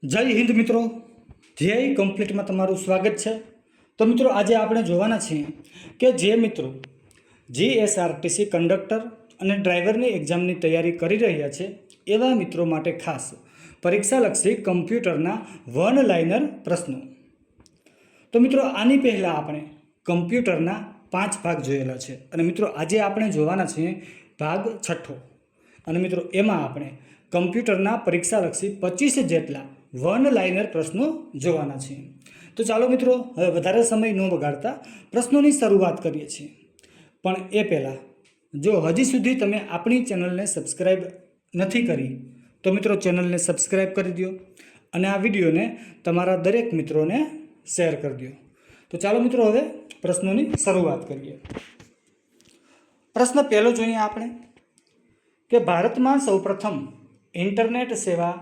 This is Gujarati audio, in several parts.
જય હિન્દ મિત્રો, ધ્યેય કમ્પ્લીટમાં તમારું સ્વાગત છે। તો મિત્રો આજે આપણે જોવાના છીએ કે જે મિત્રો જીએસઆરટીસી કંડક્ટર અને ડ્રાઈવરની એક્ઝામની તૈયારી કરી રહ્યા છે એવા મિત્રો માટે ખાસ પરીક્ષાલક્ષી કમ્પ્યુટરના વન લાઇનર પ્રશ્નો। તો મિત્રો આની પહેલાં આપણે કમ્પ્યુટરના 5 ભાગ જોયેલા છે અને મિત્રો આજે આપણે જોવાના છીએ ભાગ 6 અને મિત્રો એમાં આપણે કમ્પ્યુટરના પરીક્ષાલક્ષી 25 જેટલા વન લાઇનર પ્રશ્નો જોવાના છીએ। તો ચાલો મિત્રો હવે વધારે સમય ન બગાડતા પ્રશ્નોની શરૂઆત કરીએ છીએ। પણ એ પહેલાં જો હજી સુધી તમે આપણી ચેનલને સબસ્ક્રાઈબ નથી કરી તો મિત્રો ચેનલને સબસ્ક્રાઈબ કરી દો અને આ વિડીયોને તમારા દરેક મિત્રોને શેર કરી દો। તો ચાલો મિત્રો હવે પ્રશ્નોની શરૂઆત કરીએ। પ્રશ્ન પહેલો જોઈએ આપણે કે ભારતમાં સૌપ્રથમ ઇન્ટરનેટ સેવા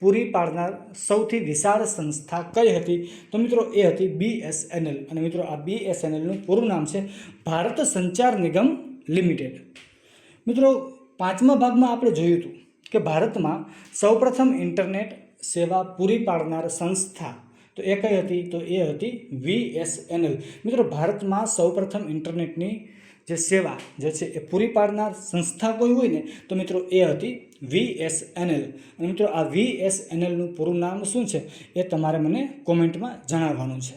પૂરી પાડનાર સૌથી વિશાળ સંસ્થા કઈ હતી? તો મિત્રો એ હતી BSNL અને મિત્રો આ BSNLનું પૂરું નામ છે ભારત સંચાર નિગમ લિમિટેડ। મિત્રો 5મા ભાગમાં આપણે જોયું હતું કે ભારતમાં સૌપ્રથમ ઇન્ટરનેટ સેવા પૂરી પાડનાર સંસ્થા તો એ કઈ હતી? તો એ હતી BSNL। મિત્રો ભારતમાં સૌપ્રથમ ઇન્ટરનેટની જે સેવા જે છે એ પૂરી પાડનાર સંસ્થા કોઈ હોય ને તો મિત્રો એ હતી BSNL અને મિત્રો આ BSNLનું પૂરું નામ શું છે એ તમારે મને કોમેન્ટમાં જણાવવાનું છે।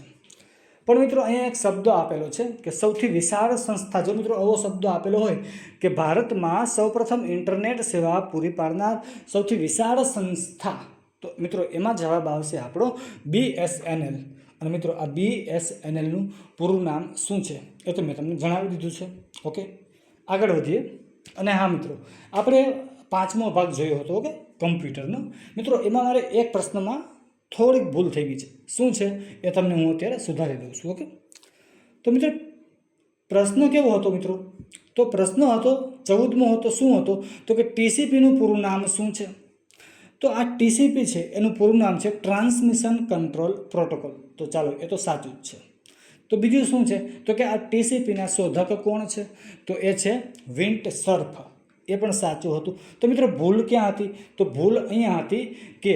પણ મિત્રો અહીંયા એક શબ્દ આપેલો છે કે સૌથી વિશાળ સંસ્થા। જો મિત્રો આવો શબ્દ આપેલો હોય કે ભારતમાં સૌપ્રથમ ઇન્ટરનેટ સેવા પૂરી પાડનાર સૌથી વિશાળ સંસ્થા તો મિત્રો એમાં જવાબ આવશે આપણો BSNL અને મિત્રો આ BSNLનું પૂરું નામ શું છે એ તો મેં તમને જણાવી દીધું છે। ઓકે, આગળ વધીએ। અને હા મિત્રો આપણે 5મો ભાગ જોયો હતો ઓકે કમ્પ્યુટરનો। મિત્રો એમાં મારે એક પ્રશ્નમાં થોડીક ભૂલ થઈ ગઈ છે। શું છે એ તમને હું અત્યારે સુધારી દઉં છું। ઓકે, તો મિત્રો પ્રશ્ન કેવો હતો મિત્રો? તો પ્રશ્ન હતો 14મો હતો શું હતો? તો કે TCPનું પૂરું નામ શું છે? તો આ TCP છે એનું પૂરું નામ છે ટ્રાન્સમિશન કંટ્રોલ પ્રોટોકોલ। તો ચાલો એ તો સાચું જ છે। તો બીજું શું છે? તો કે આ TCPના શોધક કોણ છે? તો એ છે વિન્ટસર્ફ। એ પણ સાચું હતું। તો મિત્રો ભૂલ ક્યાં હતી? તો ભૂલ અહીંયા હતી કે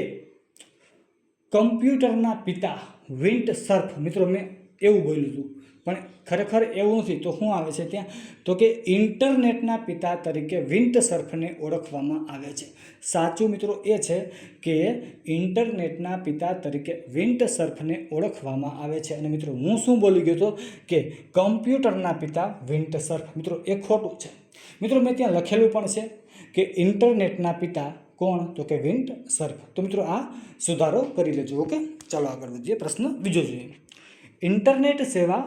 કમ્પ્યુટરના પિતા વિન્ટસર્ફ। મિત્રો મેં એવું બોલ્યું હતું પણ ખરેખર એવું નથી। તો શું આવે છે ત્યાં? તો કે ઇન્ટરનેટના પિતા તરીકે વિન્ટસર્ફને ઓળખવામાં આવે છે। સાચું મિત્રો એ છે કે ઇન્ટરનેટના પિતા તરીકે વિન્ટસર્ફને ઓળખવામાં આવે છે। અને મિત્રો હું શું બોલી ગયો હતો કે કમ્પ્યુટરના પિતા વિન્ટસર્ફ। મિત્રો એ ખોટું છે। મિત્રો મેં ત્યાં લખેલું પણ છે કે ઇન્ટરનેટના પિતા કોણ? તો કે વિન્ટસર્ફ। તો મિત્રો આ સુધારો કરી લેજો। ઓકે, ચાલો આગળ વધીએ। પ્રશ્ન બીજો જોઈએ। ઇન્ટરનેટ સેવા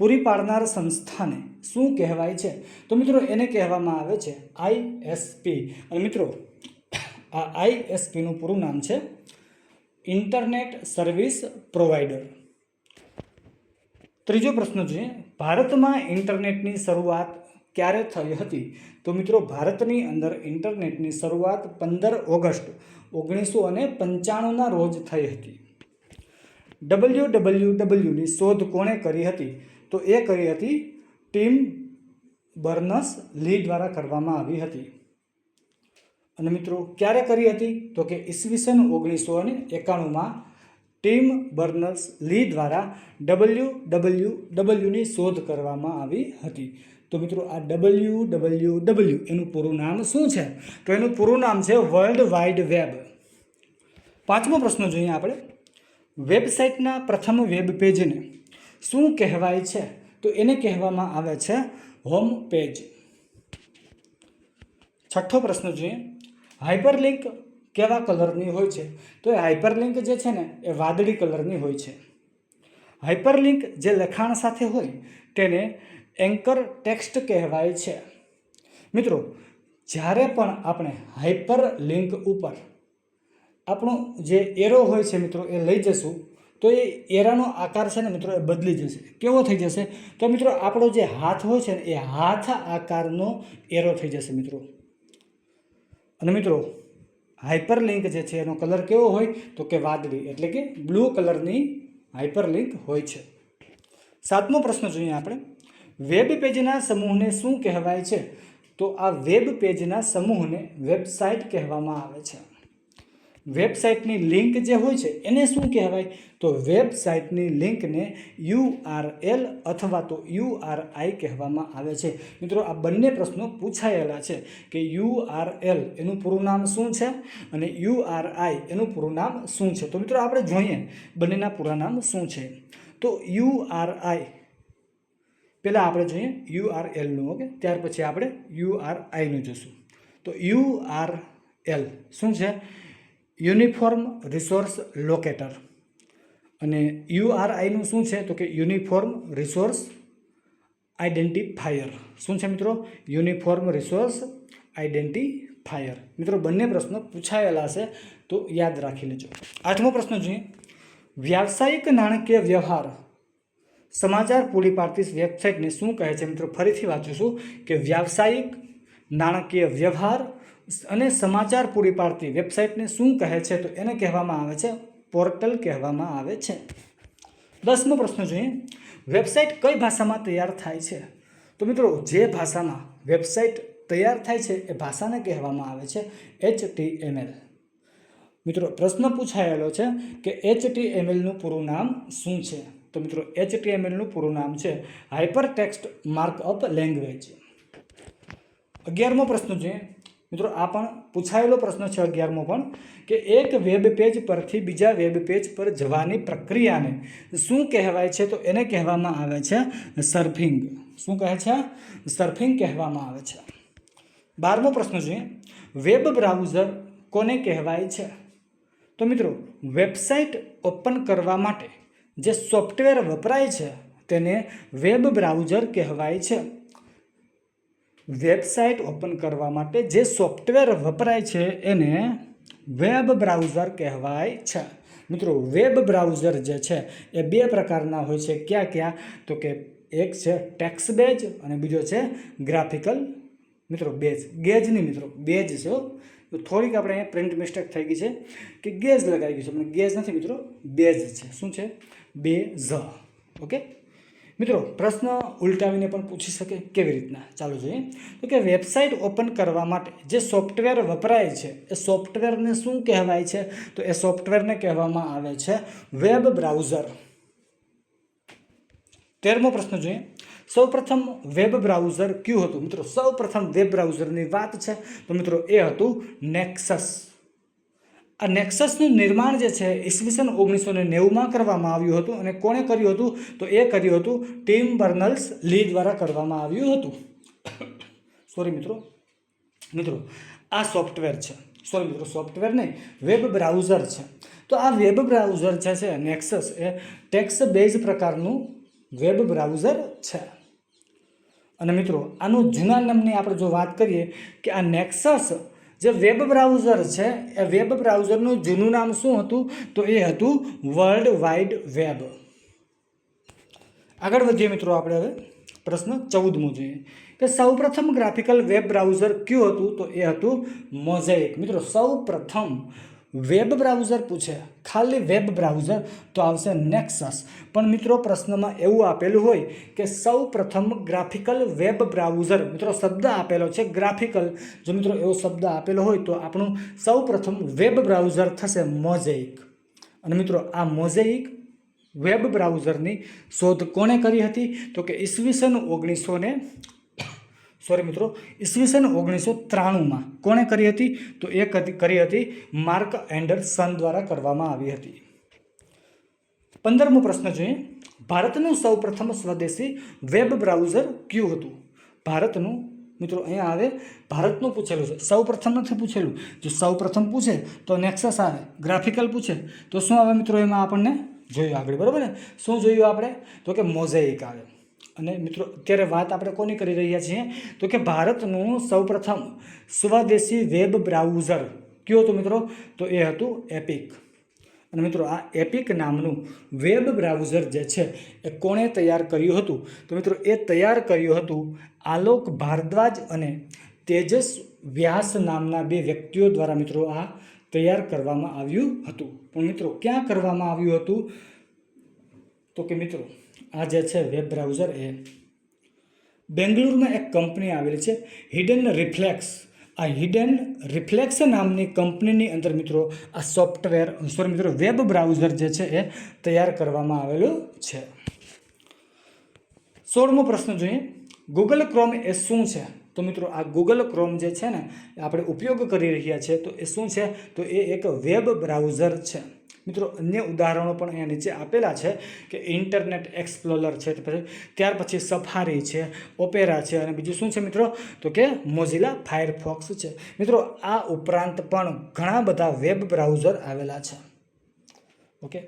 પૂરી પાડનાર સંસ્થાને શું કહેવાય છે? તો મિત્રો એને કહેવામાં આવે છે ISP અને મિત્રો આ ISPનું પૂરું નામ છે ઇન્ટરનેટ સર્વિસ પ્રોવાઈડર। ત્રીજો પ્રશ્ન જોઈએ। ભારતમાં ઇન્ટરનેટની શરૂઆત ક્યારે થઈ હતી? તો મિત્રો ભારતની અંદર ઇન્ટરનેટની શરૂઆત 15 ઓગસ્ટ 1995ના રોજ થઈ હતી। WWWની શોધ કોણે કરી હતી? તો એ કરી હતી ટિમ બર્નર્સ-લી દ્વારા કરવામાં આવી હતી। અને મિત્રો ક્યારે કરી હતી? તો કે ઈસવીસન 1991માં ટિમ બર્નર્સ-લી દ્વારા WWWની શોધ કરવામાં આવી હતી। તો મિત્રો આ WWW એનું પૂરું નામ શું છે? તો એનું પૂરું નામ છે વર્લ્ડ વાઇડ વેબ। 5મો પ્રશ્ન જોઈએ આપણે। વેબસાઇટના પ્રથમ વેબ પેજને શું કહેવાય છે? તો એને કહેવામાં આવે છે હોમ પેજ। 6થો પ્રશ્ન જોઈએ। હાઇપરલિંક કેવા કલરની હોય છે? તો એ હાઇપરલિંક જે છે ને એ વાદળી કલરની હોય છે। હાઇપરલિંક જે લખાણ સાથે હોય તેને એન્કર ટેક્સ્ટ કહેવાય છે। મિત્રો જ્યારે પણ આપણે હાઇપરલિંક ઉપર આપણો જે એરો હોય છે મિત્રો એ લઈ જશું તો એ એરાનો આકાર છે ને મિત્રો એ બદલી જશે। કેવો થઈ જશે? તો મિત્રો આપણો જે હાથ હોય છે ને એ હાથ આકારનો એરો થઈ જશે મિત્રો। અને મિત્રો હાઇપરલિંક જે છે એનો કલર કેવો હોય? તો કે વાદળી એટલે કે બ્લુ કલરની હાઇપરલિંક હોય છે। 7મો પ્રશ્ન જોઈએ આપણે। વેબ પેજના સમૂહને શું કહેવાય છે? તો આ વેબ પેજના સમૂહને વેબસાઇટ કહેવામાં આવે છે। વેબસાઇટની લિંક જે હોય છે એને શું કહેવાય? તો વેબસાઇટની લિંકને URL અથવા તો URI કહેવામાં આવે છે. મિત્રો આ બંને પ્રશ્નો પૂછાયેલા છે કે URL એનું પૂરું નામ શું છે અને URI એનું પૂરું નામ શું છે. તો મિત્રો આપણે જોઈએ બંનેના પૂરા નામ શું છે. તો URI પહેલાં આપણે જોઈએ URLનું, ઓકે, ત્યાર પછી આપણે URIનું જોઈશું. તો URL શું છે? Uniform resource locator. અને URIનું શું છે? તો કે યુનિફોર્મ રિસોર્સ આઇડેન્ટિફાયર. શું છે મિત્રો? Uniform resource identifier. મિત્રો બંને પ્રશ્નો પૂછાયેલા છે તો યાદ રાખી લેજો. 8મો પ્રશ્ન જોઈએ. વ્યાવસાયિક નાણાકીય વ્યવહાર સમાચાર પૂરી પાડતી વેબસાઇટને શું કહે છે? મિત્રો ફરીથી વાંચીશું કે વ્યાવસાયિક નાણાકીય વ્યવહાર અને સમાચાર પૂરી પાડતી વેબસાઇટને શું કહે છે? તો એને કહેવામાં આવે છે પોર્ટલ કહેવામાં આવે છે. 10મો પ્રશ્ન જોઈએ. વેબસાઇટ કઈ ભાષામાં તૈયાર થાય છે? તો મિત્રો જે ભાષામાં વેબસાઇટ તૈયાર થાય છે એ ભાષાને કહેવામાં આવે છે HTML. મિત્રો પ્રશ્ન પૂછાયેલો છે કે HTMLનું પૂરું નામ શું છે? તો મિત્રો HTMLનું પૂરું નામ છે હાઇપર ટેક્સ્ટ માર્કઅપ લેંગ્વેજ. 11મો પ્રશ્ન જોઈએ. મિત્રો આ પણ પૂછાયેલો પ્રશ્ન છે 11મો પણ, કે એક વેબ પેજ પરથી બીજા વેબ પેજ પર જવાની પ્રક્રિયાને શું કહેવાય છે? તો એને કહેવામાં આવે છે સર્ફિંગ. શું કહે છે? સર્ફિંગ કહેવામાં આવે છે. 12મો પ્રશ્ન જોઈએ. વેબ બ્રાઉઝર કોને કહેવાય છે? તો મિત્રો વેબસાઇટ ઓપન કરવા માટે જે સોફ્ટવેર વપરાય છે તેને વેબ બ્રાઉઝર કહેવાય છે. વેબસાઇટ ઓપન કરવા માટે જે સોફ્ટવેર વપરાય છે એને વેબ બ્રાઉઝર કહેવાય છે. મિત્રો વેબ બ્રાઉઝર જે છે એ બે પ્રકારના હોય છે. ક્યાં ક્યાં? તો કે એક છે ટેક્સ્ટ બેઝ અને બીજો છે ગ્રાફિકલ મિત્રો બેઝ. ગેજ નહીં મિત્રો, બેઝ છે. તો થોડીક આપણે અહીંયા પ્રિન્ટ મિસ્ટેક થઈ ગઈ છે કે ગેજ લગાવી ગયું છે, પણ ગેજ નથી મિત્રો, બેઝ છે. શું છે? બેઝ. ઓકે મિત્રો પ્રશ્ન ઉલટાવીને પણ પૂછી શકે. કેવી રીતના? ચાલો જોઈએ. તો કે વેબસાઇટ ઓપન કરવા માટે જે સોફ્ટવેર વપરાય છે એ સોફ્ટવેરને શું કહેવાય છે? તો એ સોફ્ટવેરને કહેવામાં આવે છે વેબ બ્રાઉઝર. 13મો પ્રશ્ન જોઈએ. સૌપ્રથમ વેબ બ્રાઉઝર કયું હતું? મિત્રો સૌપ્રથમ વેબ બ્રાઉઝરની વાત છે તો મિત્રો એ હતું નેક્સસ. આ નેક્સસનું નિર્માણ જે છે ઈસવીસન 1990માં કરવામાં આવ્યું હતું. અને કોણે કર્યું હતું? તો એ કર્યું હતું ટિમ બર્નર્સ-લી દ્વારા કરવામાં આવ્યું હતું. સોરી મિત્રો આ સોફ્ટવેર છે. સોરી મિત્રો, સોફ્ટવેર નહીં, વેબ બ્રાઉઝર છે. તો આ વેબ બ્રાઉઝર જે છે નેક્સસ એ ટેક્સ્ટ બેઝ પ્રકારનું વેબ બ્રાઉઝર છે. અને મિત્રો આનું જૂના નામની આપણે જો વાત કરીએ કે આ નેક્સસ જે વેબ બ્રાઉઝર છે એ વેબ બ્રાઉઝરનું જૂનું નામ શું હતું? તો એ હતું વર્લ્ડ વાઇડ વેબ. આગળ વધીએ મિત્રો આપણે હવે પ્રશ્ન 14મો જોઈએ કે સૌપ્રથમ ગ્રાફિકલ વેબ બ્રાઉઝર કયું હતું? તો એ હતું મોઝેઇક. મિત્રો સૌપ્રથમ વેબ બ્રાઉઝર પૂછે, ખાલી વેબ બ્રાઉઝર, તો આવશે નેક્સસ. પણ મિત્રો પ્રશ્નમાં એવું આપેલું હોય કે સૌ પ્રથમ ગ્રાફિકલ વેબ બ્રાઉઝર, મિત્રો શબ્દ આપેલો છે ગ્રાફિકલ, જો મિત્રો એવો શબ્દ આપેલો હોય તો આપણું સૌ પ્રથમ વેબ બ્રાઉઝર થશે મોઝેઇક. અને મિત્રો આ મોઝેઇક વેબ બ્રાઉઝરની શોધ કોણે કરી હતી? તો કે ઈસવીસન 1993માં કોણે કરી હતી? તો એ કરી હતી માર્ક એન્ડરસન દ્વારા કરવામાં આવી હતી. 15મો પ્રશ્ન જોઈએ. ભારતનું સૌપ્રથમ સ્વદેશી વેબ બ્રાઉઝર કયું હતું? ભારતનું, મિત્રો અહીંયા આવે ભારતનું પૂછેલું છે, સૌપ્રથમ નથી પૂછેલું. જો સૌપ્રથમ પૂછે તો નેક્સસ આવે, ગ્રાફિકલ પૂછે તો શું આવે મિત્રો? એમાં આપણને જોયું આગળ, બરાબર ને? શું જોયું આપણે? તો કે મોઝેઇક આવે. અને મિત્રો અત્યારે વાત આપણે કોની કરી રહ્યા છીએ? તો કે ભારતનું સૌપ્રથમ સ્વદેશી વેબ બ્રાઉઝર કયું હતું મિત્રો? તો એ હતું એપિક. અને મિત્રો આ એપિક નામનું વેબ બ્રાઉઝર જે છે એ કોણે તૈયાર કર્યું હતું? તો મિત્રો એ તૈયાર કર્યું હતું આલોક ભારદ્વાજ અને તેજસ વ્યાસ નામના બે વ્યક્તિઓ દ્વારા મિત્રો આ તૈયાર કરવામાં આવ્યું હતું. પણ મિત્રો ક્યાં કરવામાં આવ્યું હતું? તો કે મિત્રો આ જે છે વેબ બ્રાઉઝર એ બેંગલુરુમાં એક કંપની આવેલી છે હિડન રિફ્લેક્સ આ હિડન રિફ્લેક્સ નામની કંપનીની અંદર મિત્રો આ સોફ્ટવેર મિત્રો વેબ બ્રાઉઝર જે છે એ તૈયાર કરવામાં આવેલું છે. 16મો પ્રશ્ન જોઈએ. ગૂગલ ક્રોમ એ શું છે? તો મિત્રો આ ગૂગલ ક્રોમ જે છે ને આપણે ઉપયોગ કરી રહ્યા છીએ તો એ શું છે? તો એ એક વેબ બ્રાઉઝર છે. મિત્રો અન્ય ઉદાહરણો પણ અહીંયા નીચે આપેલા છે કે ઇન્ટરનેટ એક્સપ્લોરર છે, ત્યાર પછી સફારી છે, ઓપેરા છે અને બીજું શું છે મિત્રો? તો કે મોઝિલા ફાયરફોક્સ છે. મિત્રો આ ઉપરાંત પણ ઘણા બધા વેબ બ્રાઉઝર આવેલા છે. ઓકે,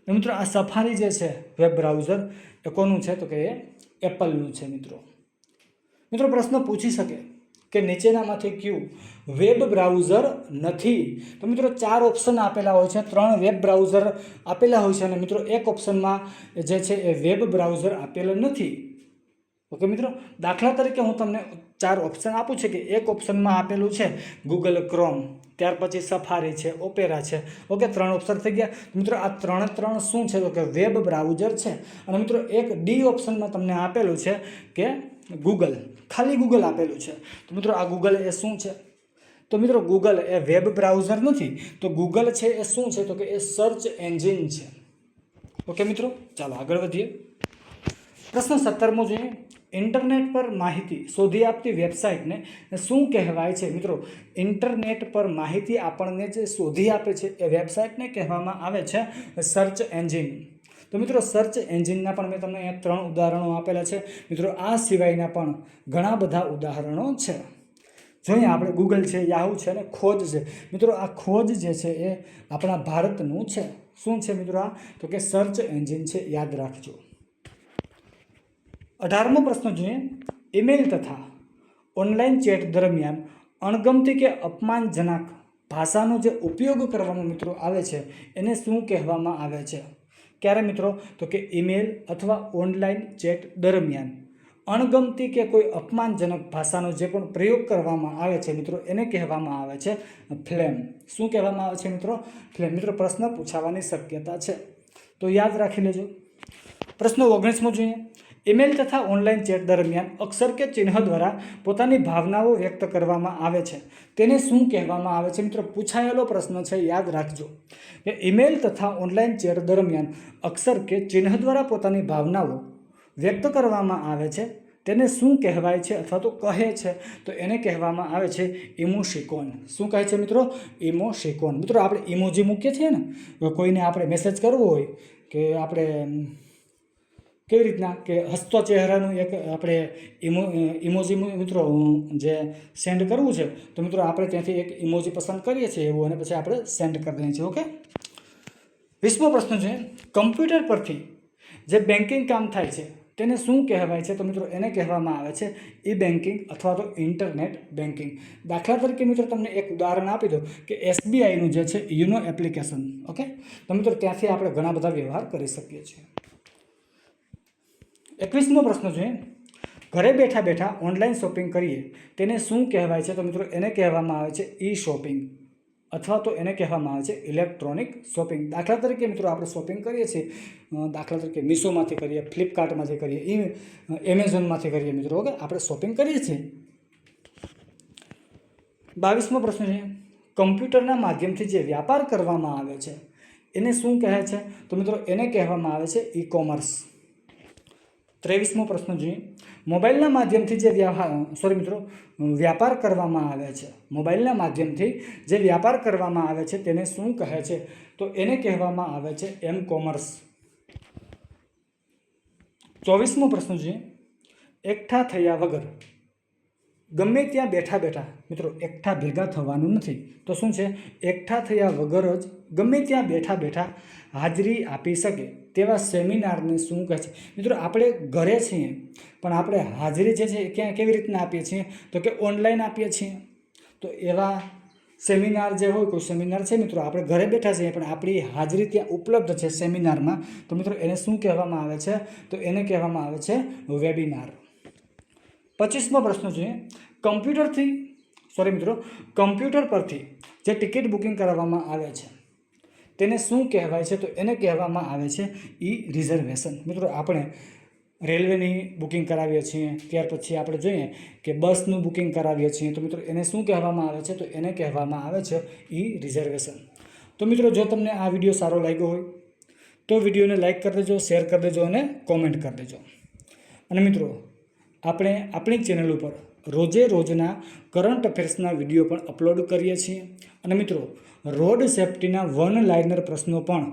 મિત્રો આ સફારી જે છે વેબ બ્રાઉઝર એ કોનું છે? તો કે એ એપલનું છે. મિત્રો પ્રશ્ન પૂછી શકે કે નીચેનામાંથી કયું વેબ બ્રાઉઝર નથી? તો મિત્રો 4 ઓપ્શન આપેલા હોય છે, 3 વેબ બ્રાઉઝર આપેલા હોય છે અને મિત્રો એક ઓપ્શનમાં જે છે એ વેબ બ્રાઉઝર આપેલું નથી. ઓકે મિત્રો, દાખલા તરીકે હું તમને 4 ઓપ્શન આપું છું કે એક ઓપ્શનમાં આપેલું છે ગૂગલ ક્રોમ, ત્યાર પછી સફારી છે, ઓપેરા છે. ઓકે, 3 ઓપ્શન થઈ ગયા. મિત્રો આ 3 શું છે? તો કે વેબ બ્રાઉઝર છે. અને મિત્રો એક ડી ઓપ્શનમાં તમને આપેલું છે કે ગૂગલ, ખાલી ગૂગલ આપેલું છે. તો મિત્રો આ ગૂગલ એ શું છે? તો મિત્રો ગૂગલ એ વેબ બ્રાઉઝર નથી. તો ગૂગલ છે એ શું છે? તો કે એ સર્ચ એન્જિન છે. ઓકે મિત્રો, ચાલો આગળ વધીએ. પ્રશ્ન 17મો જોઈએ. ઇન્ટરનેટ પર માહિતી શોધી આપતી વેબસાઇટને શું કહેવાય છે? મિત્રો ઇન્ટરનેટ પર માહિતી આપણને જે શોધી આપે છે એ વેબસાઇટને કહેવામાં આવે છે સર્ચ એન્જિન. તો મિત્રો સર્ચ એન્જિનના પણ મેં તમને અહીંયા 3 ઉદાહરણો આપેલા છે. મિત્રો આ સિવાયના પણ ઘણા બધા ઉદાહરણો છે. જોઈએ આપણે ગૂગલ છે, યાહૂ છે અને ખોજ છે. મિત્રો આ ખોજ જે છે એ આપણા ભારતનું છે. શું છે મિત્રો આ? તો કે સર્ચ એન્જિન છે, યાદ રાખજો. 18મો પ્રશ્ન જોઈએ. ઈમેલ તથા ઓનલાઈન ચેટ દરમિયાન અણગમતી કે અપમાનજનક ભાષાનો જે ઉપયોગ કરવામાં મિત્રો આવે છે એને શું કહેવામાં આવે છે? ક્યારે મિત્રો? તો કે ઈમેલ અથવા ઓનલાઈન ચેટ દરમિયાન અણગમતી કે કોઈ અપમાનજનક ભાષાનો જે પણ પ્રયોગ કરવામાં આવે છે મિત્રો એને કહેવામાં આવે છે ફ્લેમ. શું કહેવામાં આવે છે મિત્રો? ફ્લેમ. મિત્રો પ્રશ્ન પૂછાવાની શક્યતા છે, તો યાદ રાખી લેજો. પ્રશ્ન 19મો જોઈએ. ઈમેલ તથા ઓનલાઈન ચેટ દરમિયાન અક્ષર કે ચિહ્ન દ્વારા પોતાની ભાવનાઓ વ્યક્ત કરવામાં આવે છે તેને શું કહેવામાં આવે છે? મિત્રો પૂછાયેલો પ્રશ્ન છે, યાદ રાખજો કે ઈમેલ તથા ઓનલાઈન ચેટ દરમિયાન અક્ષર કે ચિહ્ન દ્વારા પોતાની ભાવનાઓ વ્યક્ત કરવામાં આવે છે તેને શું કહેવાય છે અથવા તો કહે છે? તો એને કહેવામાં આવે છે ઇમોશિકોન. શું કહે છે મિત્રો? ઇમોશિકોન. મિત્રો આપણે ઇમોજી મૂકીએ છીએ ને, કોઈને આપણે મેસેજ કરવો હોય કે આપણે કેવી રીતના કે હસતો ચહેરાનું એક આપણે ઇમોજી મિત્રો જે સેન્ડ કરવું છે તો મિત્રો આપણે ત્યાંથી એક ઇમોજી પસંદ કરીએ છીએ એવું અને પછી આપણે સેન્ડ કરી દઈએ છીએ. ઓકે, 20મો પ્રશ્ન છે. કમ્પ્યુટર પરથી જે બેન્કિંગ કામ થાય છે તેને શું કહેવાય છે? તો મિત્રો એને કહેવામાં આવે છે ઈ બેન્કિંગ અથવા તો ઇન્ટરનેટ બેન્કિંગ. દાખલા તરીકે મિત્રો તમને એક ઉદાહરણ આપી દો કે SBIનું જે છે યુનો એપ્લિકેશન. ઓકે, તો મિત્રો ત્યાંથી આપણે ઘણા બધા વ્યવહાર કરી શકીએ છીએ. 21મો પ્રશ્ન છે. ઘરે બેઠા બેઠા ઓનલાઈન શોપિંગ કરીએ તેને શું કહેવાય છે? તો મિત્રો એને કહેવામાં આવે છે ઈ શોપિંગ અથવા તો એને કહેવામાં આવે છે ઇલેક્ટ્રોનિક શોપિંગ. દાખલા તરીકે મિત્રો આપણે શોપિંગ કરીએ છીએ, દાખલા તરીકે મીશોમાંથી કરીએ, ફ્લિપકાર્ટમાંથી કરીએ, એમેઝોનમાંથી કરીએ મિત્રો. ઓકે, આપણે શોપિંગ કરીએ છીએ. 22મો પ્રશ્ન છે. કમ્પ્યુટરના માધ્યમથી જે વ્યાપાર કરવામાં આવે છે એને શું કહે છે? તો મિત્રો એને કહેવામાં આવે છે ઈ કોમર્સ. 23મો પ્રશ્ન જોઈએ. મોબાઈલના માધ્યમથી જે વ્યાપાર કરવામાં આવે છે, મોબાઈલના માધ્યમથી જે વ્યાપાર કરવામાં આવે છે તેને શું કહે છે? તો એને કહેવામાં આવે છે એમ કોમર્સ. 24મો પ્રશ્ન જોઈએ. એકઠા થયા વગર ગમે ત્યાં બેઠા બેઠા મિત્રો એકઠા ભેગા થવાનું નથી તો શું છે? એકઠા થયા વગર જ ગમે ત્યાં બેઠા બેઠા હાજરી આપી શકે તેવા સેમિનારને શું કહે છે? મિત્રો આપણે ઘરે છીએ પણ આપણે હાજરી જે છે ક્યાં કેવી રીતના આપીએ છીએ? તો કે ઓનલાઈન આપીએ છીએ. તો એવા સેમિનાર જે હોય, કોઈ સેમિનાર છે મિત્રો આપણે ઘરે બેઠા છીએ પણ આપણી હાજરી ત્યાં ઉપલબ્ધ છે સેમિનારમાં, તો મિત્રો એને શું કહેવામાં આવે છે? તો એને કહેવામાં આવે છે વેબિનાર. 25મો પ્રશ્ન છે. કમ્પ્યુટર પરથી જે ટિકિટ બુકિંગ કરવામાં આવે છે તેને શું કહેવાય છે? તો એને કહેવામાં આવે છે ઈ રિઝર્વેશન. મિત્રો આપણે રેલવેની બુકિંગ કરાવીએ છીએ, ત્યાર પછી આપણે જોઈએ કે બસનું બુકિંગ કરાવીએ છીએ, તો મિત્રો એને શું કહેવામાં આવે છે? તો એને કહેવામાં આવે છે ઈ રિઝર્વેશન. તો મિત્રો જો તમને આ વિડીયો સારો લાગ્યો હોય તો વિડીયોને લાઇક કરી દેજો, શેર કરી દેજો અને કોમેન્ટ કરી દેજો. અને મિત્રો આપણે આપણી ચેનલ ઉપર રોજે રોજના કરંટ અફેર્સના વિડીયો પણ અપલોડ કરીએ છીએ. અને મિત્રો રોડ સેફ્ટીના વન લાઇનર પ્રશ્નો પણ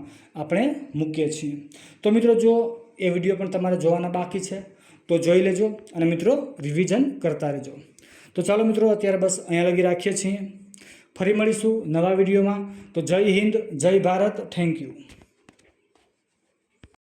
આપણે મૂકીએ છીએ. તો મિત્રો જો એ વિડીયો પણ તમારે જોવાના બાકી છે તો જોઈ લેજો અને મિત્રો રિવિઝન કરતા રહેજો. તો ચાલો મિત્રો અત્યારે બસ અહીંયા લગી રાખીએ છીએ. ફરી મળીશું નવા વિડીયોમાં. તો જય હિન્દ, જય ભારત, થેન્ક યુ.